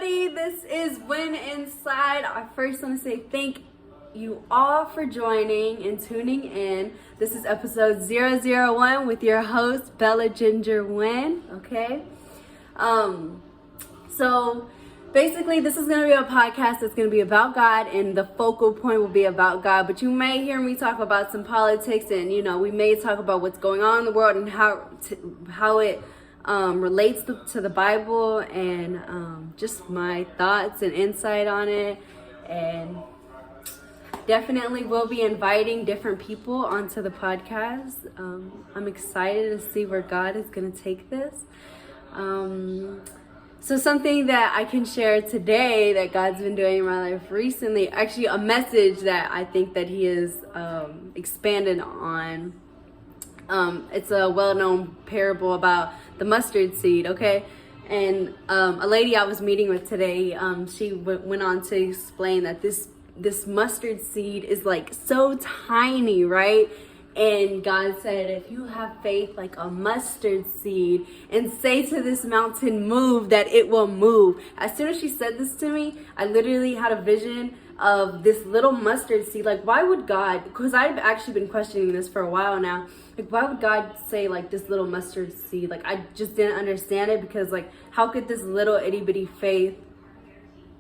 everybody, this is Wynn Inside. I first want to say thank you all for joining and tuning in. This is episode 001 with your host, Bella Ginger Wynn, okay? So basically this is going to be a podcast that's going to be about God, and the focal point will be about God, but you may hear me talk about some politics, and we may talk about what's going on in the world and how it relates to the Bible, and just my thoughts and insight on it. And definitely we'll be inviting different people onto the podcast. I'm excited to see where God is going to take this. So something that I can share today that God's been doing in my life recently, actually a message that I think that he is expanded on. It's a well-known parable about the mustard seed, okay? And a lady I was meeting with today, she went on to explain that this mustard seed is like so tiny, right? And God said, if you have faith like a mustard seed and say to this mountain, move, that it will move. As soon as she said this to me, I literally had a vision of this little mustard seed. Like, why would God, because I've actually been questioning this for a while now, like, why would God say like this little mustard seed? Like, I just didn't understand it, because like, how could this little itty bitty faith,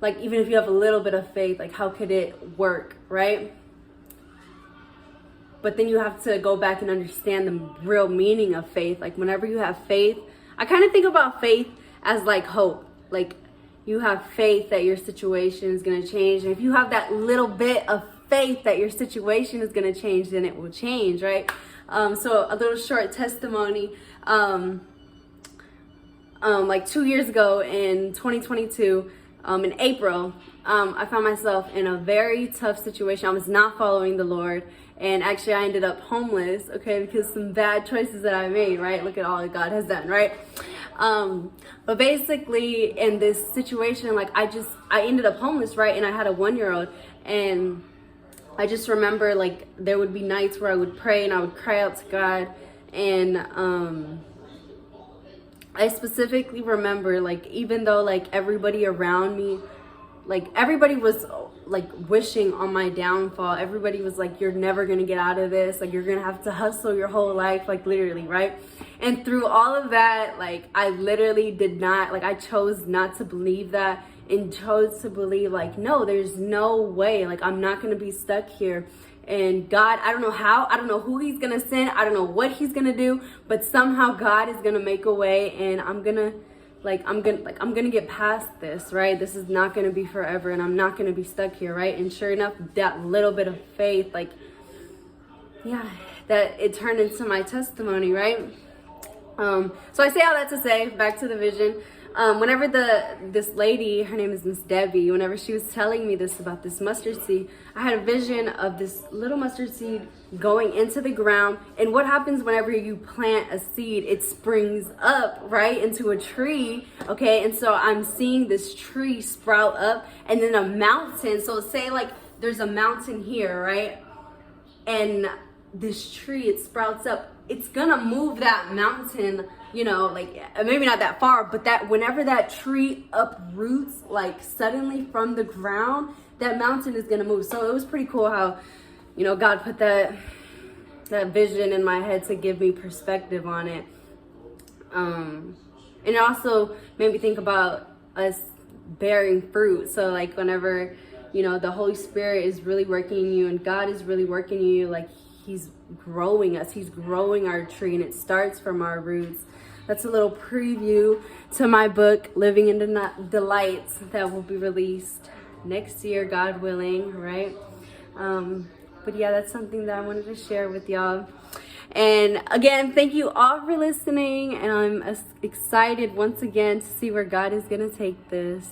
like, even if you have a little bit of faith, like, how could it work, right? But then you have to go back and understand the real meaning of faith. Like, whenever you have faith, I kind of think about faith as like hope. Like, you have faith that your situation is going to change. And if you have that little bit of faith that your situation is going to change, then it will change, right? So a little short testimony. Like 2 years ago in 2022, in April, I found myself in a very tough situation. I was not following the Lord. And actually I ended up homeless, okay, because some bad choices that I made, right? Look at all that God has done, right? But basically in this situation, like, I ended up homeless, right? And I had a 1-year-old, and I just remember, like, there would be nights where I would pray and I would cry out to God. And I specifically remember, like, even though like everybody around me, like, everybody was like wishing on my downfall. Everybody was like, you're never gonna get out of this. Like, you're gonna have to hustle your whole life, like, literally, right? And through all of that, like, I literally did not, like, I chose not to believe that, and chose to believe, like, no, there's no way. Like, I'm not gonna be stuck here. And God, I don't know how, I don't know who he's gonna send, I don't know what he's gonna do, but somehow God is gonna make a way, and I'm gonna get past this, right? This is not gonna be forever, and I'm not gonna be stuck here, right? And sure enough, that little bit of faith, like, yeah, that it turned into my testimony, right? So I say all that to say, back to the vision. Whenever this lady, her name is Miss Debbie, whenever she was telling me this about this mustard seed, I had a vision of this little mustard seed going into the ground. And what happens whenever you plant a seed? It springs up, right, into a tree, okay? And so I'm seeing this tree sprout up, and then a mountain. So say like there's a mountain here, right? And this tree, it sprouts up. It's gonna move that mountain, like, maybe not that far, but that whenever that tree uproots, like, suddenly from the ground, that mountain is gonna move. So it was pretty cool how, God put that vision in my head to give me perspective on it. And it also made me think about us bearing fruit. So like, whenever, the Holy Spirit is really working in you, and God is really working in you, like, he's growing us, he's growing our tree, and it starts from our roots. That's a little preview to my book, Living in the Delights, that will be released next year, God willing, right? But yeah, that's something that I wanted to share with y'all. And again, thank you all for listening, and I'm excited once again to see where God is gonna take this.